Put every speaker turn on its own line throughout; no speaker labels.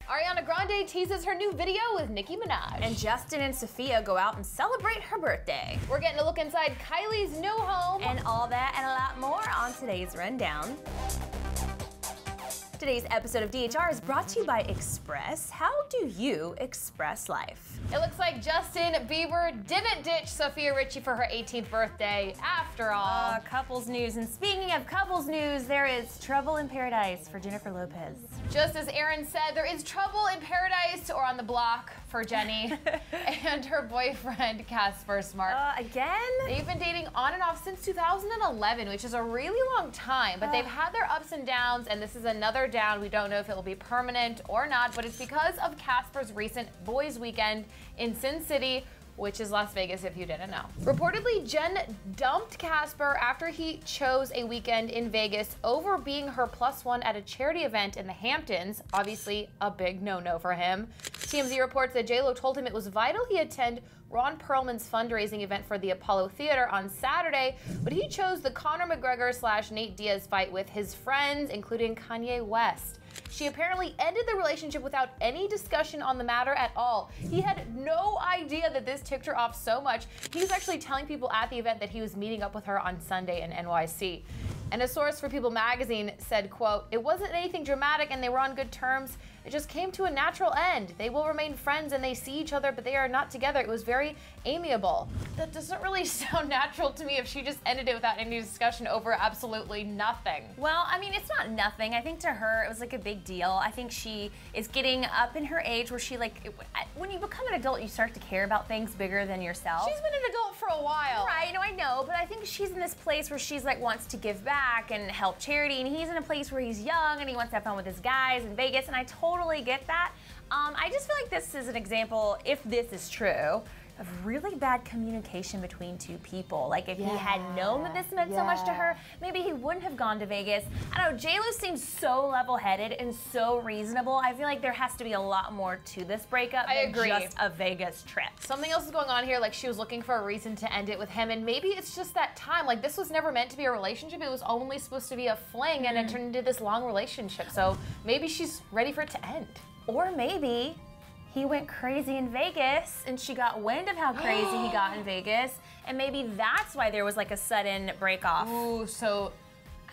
Ariana Grande teases her new video with Nicki Minaj.
And Justin and Sophia go out and celebrate her birthday.
We're getting a look inside Kylie's new home.
And all that and a lot more on today's rundown. Today's episode of DHR is brought to you by Express. How do you express life?
It looks like Justin Bieber didn't ditch Sophia Richie for her 18th birthday after all.
Couples news. And speaking of couples news, there is trouble in paradise for Jennifer Lopez.
Just as Aaron said, there is trouble in paradise or on the block for Jenny and her boyfriend Casper Smart.
Again?
They've been dating on and off since 2011, which is a really long time, but they've had their ups and downs, and this is another down. We don't know if it will be permanent or not, but it's because of Casper's recent boys' weekend in Sin City, which is Las Vegas if you didn't know. Reportedly, Jen dumped Casper after he chose a weekend in Vegas over being her +1 at a charity event in the Hamptons. Obviously, a big no-no for him. TMZ reports that J-Lo told him it was vital he attend Ron Perlman's fundraising event for the Apollo Theater on Saturday, but he chose the Conor McGregor/Nate Diaz fight with his friends, including Kanye West. She apparently ended the relationship without any discussion on the matter at all. He had no idea that this ticked her off so much. He was actually telling people at the event that he was meeting up with her on Sunday in NYC. And a source for People magazine said, quote, "It wasn't anything dramatic and they were on good terms. It just came to a natural end. They will remain friends and they see each other, but they are not together. It was very amiable." That doesn't really sound natural to me if she just ended it without any discussion over absolutely nothing.
Well, I mean, it's not nothing. I think to her, it was like a big deal. I think she is getting up in her age where she when you become an adult, you start to care about things bigger than yourself.
She's been an adult for a while.
Right, no, I know, but I think she's in this place where she's like wants to give back and help charity, and he's in a place where he's young and he wants to have fun with his guys in Vegas, and I totally get that. I just feel like this is an example, if this is true, of really bad communication between two people. Like if he had known that this meant so much to her, maybe he wouldn't have gone to Vegas. I don't know, J-Lo seems so level-headed and so reasonable. I feel like there has to be a lot more to this breakup than just a Vegas trip.
Something else is going on here, like she was looking for a reason to end it with him, and maybe it's just that time. Like this was never meant to be a relationship, it was only supposed to be a fling, and it turned into this long relationship. So maybe she's ready for it to end.
Or maybe he went crazy in Vegas and she got wind of how crazy he got in Vegas, and maybe that's why there was like a sudden break off.
Ooh, so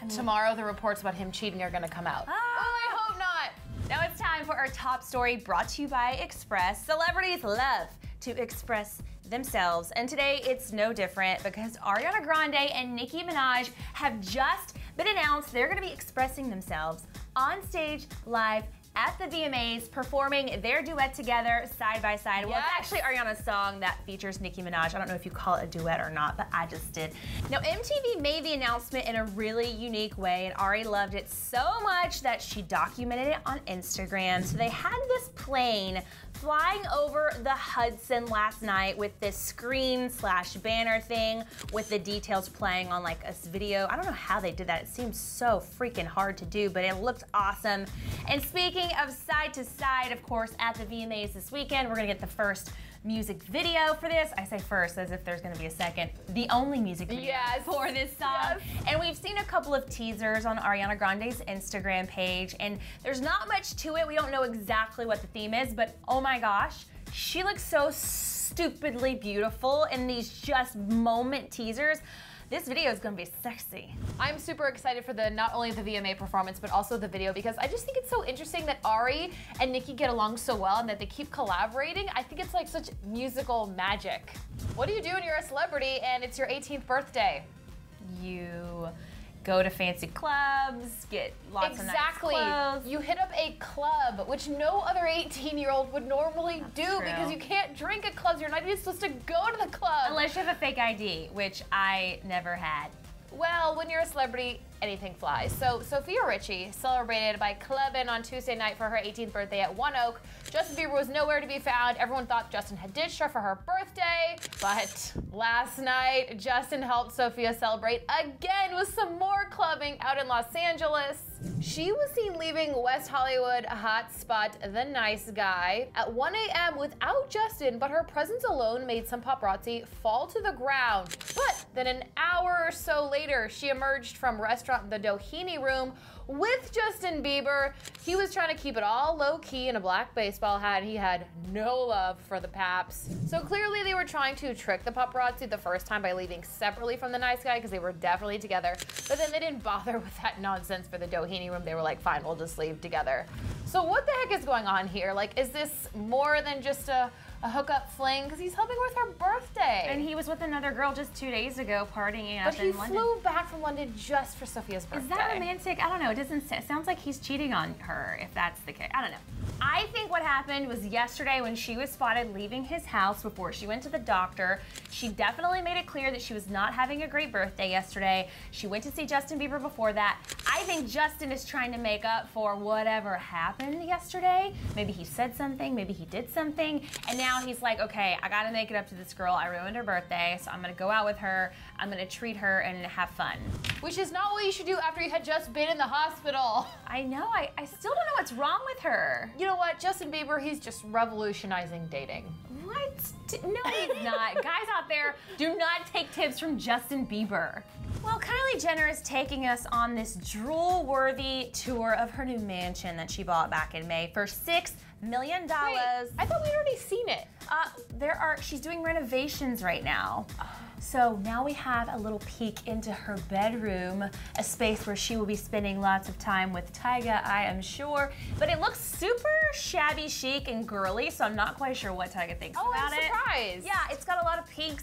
tomorrow the reports about him cheating are gonna come out. Oh, I hope not.
Now it's time for our top story brought to you by Express. Celebrities love to express themselves, and today it's no different because Ariana Grande and Nicki Minaj have just been announced they're gonna be expressing themselves on stage live at the VMAs, performing their duet together side by side. Well, it's actually Ariana's song that features Nicki Minaj. I don't know if you call it a duet or not, but I just did. Now, MTV made the announcement in a really unique way, and Ari loved it so much that she documented it on Instagram. So they had this plane flying over the Hudson last night with this screen/banner thing with the details playing on like a video. I don't know how they did that. It seems so freaking hard to do, but it looked awesome. And speaking of side to side, of course, at the VMAs this weekend, we're gonna get the first music video for this. I say first as if there's gonna be a second. The only music video for this song. And we've seen a couple of teasers on Ariana Grande's Instagram page, and there's not much to it. We don't know exactly what the theme is, but oh my gosh, she looks so stupidly beautiful in these just moment teasers. This video is gonna be sexy.
I'm super excited for not only the VMA performance, but also the video, because I just think it's so interesting that Ari and Nicki get along so well and that they keep collaborating. I think it's like such musical magic. What do you do when you're a celebrity and it's your 18th birthday?
You go to fancy clubs, get lots of nice clothes.
You hit up a club, which no other 18-year-old would normally do because you can't drink at clubs. You're not even supposed to go to the club.
Unless you have a fake ID, which I never had.
Well, when you're a celebrity, anything flies. So Sophia Richie celebrated by clubbing on Tuesday night for her 18th birthday at One Oak. Justin Bieber was nowhere to be found. Everyone thought Justin had ditched her for her birthday, but last night, Justin helped Sophia celebrate again with some more clubbing out in Los Angeles. She was seen leaving West Hollywood hotspot The Nice Guy at 1 a.m. without Justin, but her presence alone made some paparazzi fall to the ground. But then an hour or so later, she emerged from restaurant The Doheny Room with Justin Bieber, he was trying to keep it all low-key in a black baseball hat. He had no love for the Paps. So clearly they were trying to trick the paparazzi the first time by leaving separately from the nice guy because they were definitely together. But then they didn't bother with that nonsense for the Doheny room. They were like, fine, we'll just leave together. So what the heck is going on here? Like, is this more than just a hookup fling? Because he's helping with her birthday.
And he was with another girl just 2 days ago partying up
but
in London.
But he flew back from London just for Sophia's birthday.
Is that romantic? I don't know. It sounds like he's cheating on her, if that's the case. I don't know. I think what happened was yesterday when she was spotted leaving his house before she went to the doctor, she definitely made it clear that she was not having a great birthday yesterday. She went to see Justin Bieber before that. I think Justin is trying to make up for whatever happened yesterday. Maybe he said something, maybe he did something, and now he's like, okay, I gotta make it up to this girl. I ruined her birthday, so I'm gonna go out with her, I'm gonna treat her and have fun.
Which is not what you should do after you had just been in the hospital.
I know, I still don't know what's wrong with her.
You know what, Justin Bieber, he's just revolutionizing dating.
What? No, he's not. Guys out there, do not take tips from Justin Bieber. Well, Kylie Jenner is taking us on this drool-worthy tour of her new mansion that she bought back in May for $6 million.
Wait, I thought we'd already seen it.
She's doing renovations right now. So now we have a little peek into her bedroom, a space where she will be spending lots of time with Tyga, I am sure. But it looks super shabby chic and girly, so I'm not quite sure what Tyga thinks about it.
I'm surprised.
Yeah, it's got a lot of pinks.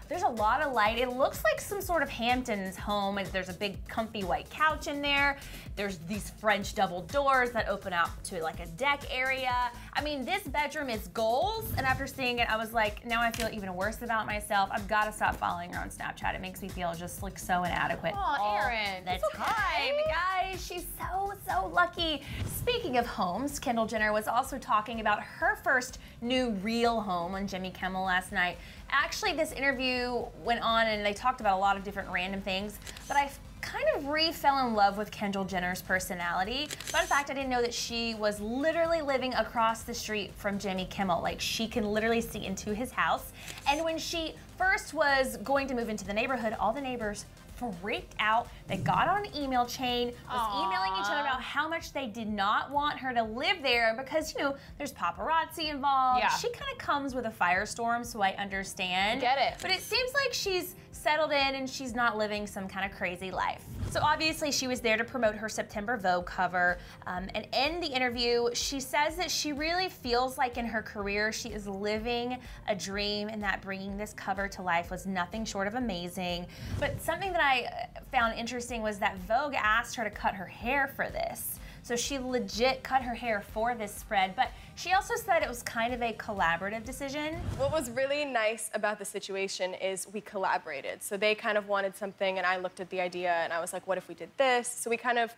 There's a lot of light. It looks like some sort of Hamptons home. There's a big comfy white couch in there. There's these French double doors that open out to like a deck area. I mean, this bedroom is goals, and after seeing it, I was like, now I feel even worse about myself. I've got to stop following her on Snapchat. It makes me feel just like so inadequate.
Oh, Erin,
the time, guys. She's so lucky. Speaking of homes, Kendall Jenner was also talking about her first new real home on Jimmy Kimmel last night. Actually, this interview went on and they talked about a lot of different random things, but I kind of fell in love with Kendall Jenner's personality. Fun fact, I didn't know that she was literally living across the street from Jimmy Kimmel. Like, she can literally see into his house. And when she first was going to move into the neighborhood, all the neighbors freaked out. They got on an email chain, was emailing each other about how much they did not want her to live there because, you know, there's paparazzi involved.
Yeah.
She kind of comes with a firestorm, so I understand.
Get it.
But it seems like she's settled in and she's not living some kind of crazy life. So obviously she was there to promote her September Vogue cover, and in the interview she says that she really feels like in her career she is living a dream and that bringing this cover to life was nothing short of amazing. But something that I found interesting was that Vogue asked her to cut her hair for this. So she legit cut her hair for this spread, but she also said it was kind of a collaborative decision.
What was really nice about the situation is we collaborated. So they kind of wanted something and I looked at the idea and I was like, what if we did this? So we kind of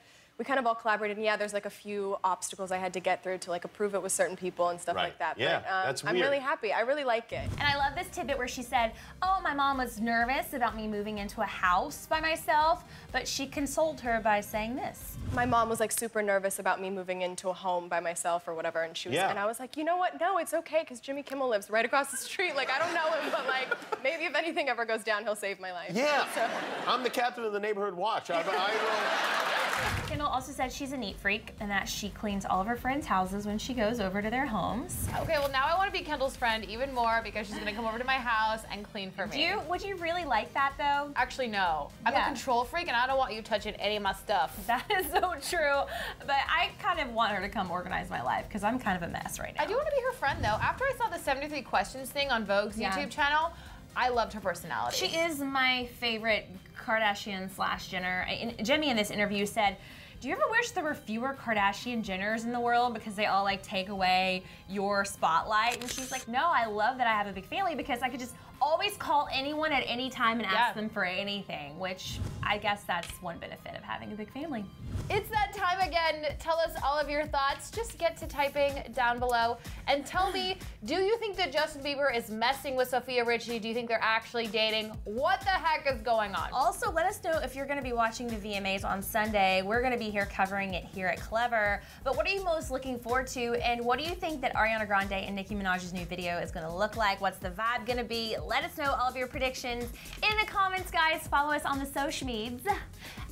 all collaborated, and yeah, there's like a few obstacles I had to get through to like approve it with certain people and stuff like that.
Yeah,
but,
that's weird.
I'm really happy. I really like it.
And I love this tidbit where she said, oh, my mom was nervous about me moving into a house by myself, but she consoled her by saying this.
My mom was like super nervous about me moving into a home by myself or whatever, and she was, and I was like, you know what? No, it's okay, because Jimmy Kimmel lives right across the street. Like, I don't know him, but like, maybe if anything ever goes down, he'll save my life.
Yeah,
so.
I'm the captain of the neighborhood watch. I will.
Kendall also said she's a neat freak and that she cleans all of her friends' houses when she goes over to their homes.
Okay, well now I want to be Kendall's friend even more because she's gonna come over to my house and clean for me.
Would you really like that though?
Actually, no. I'm a control freak and I don't want you touching any of my stuff.
That is so true, but I kind of want her to come organize my life because I'm kind of a mess right now.
I do want to be her friend though. After I saw the 73 questions thing on Vogue's YouTube channel, I loved her personality.
She is my favorite Kardashian / Jenner. Jimmy in this interview said, do you ever wish there were fewer Kardashian Jenners in the world because they all like take away your spotlight? And she's like, no, I love that I have a big family because I could just always call anyone at any time and ask them for anything, which I guess that's one benefit of having a big family.
It's that time again. Tell us all of your thoughts. Just get to typing down below and tell me, do you think that Justin Bieber is messing with Sophia Richie? Do you think they're actually dating? What the heck is going on?
Also, let us know if you're going to be watching the VMAs on Sunday. We're going to be here covering it here at Clevver. But what are you most looking forward to? And what do you think that Ariana Grande and Nicki Minaj's new video is going to look like? What's the vibe going to be? Let us know all of your predictions in the comments, guys. Follow us on the social medias.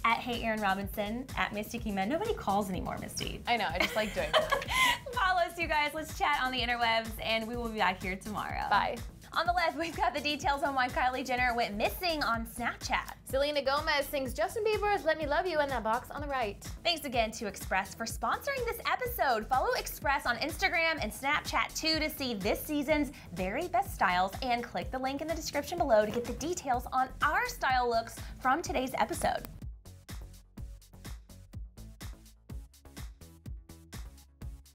at Hey Aaron Robinson, at Misty Kima. Nobody calls anymore, Misty.
I know, I just like doing that.
Follow us, you guys. Let's chat on the interwebs, and we will be back here tomorrow.
Bye.
On the left, we've got the details on why Kylie Jenner went missing on Snapchat.
Selena Gomez sings Justin Bieber's Let Me Love You in that box on the right.
Thanks again to Express for sponsoring this episode. Follow Express on Instagram and Snapchat too to see this season's very best styles, and click the link in the description below to get the details on our style looks from today's episode.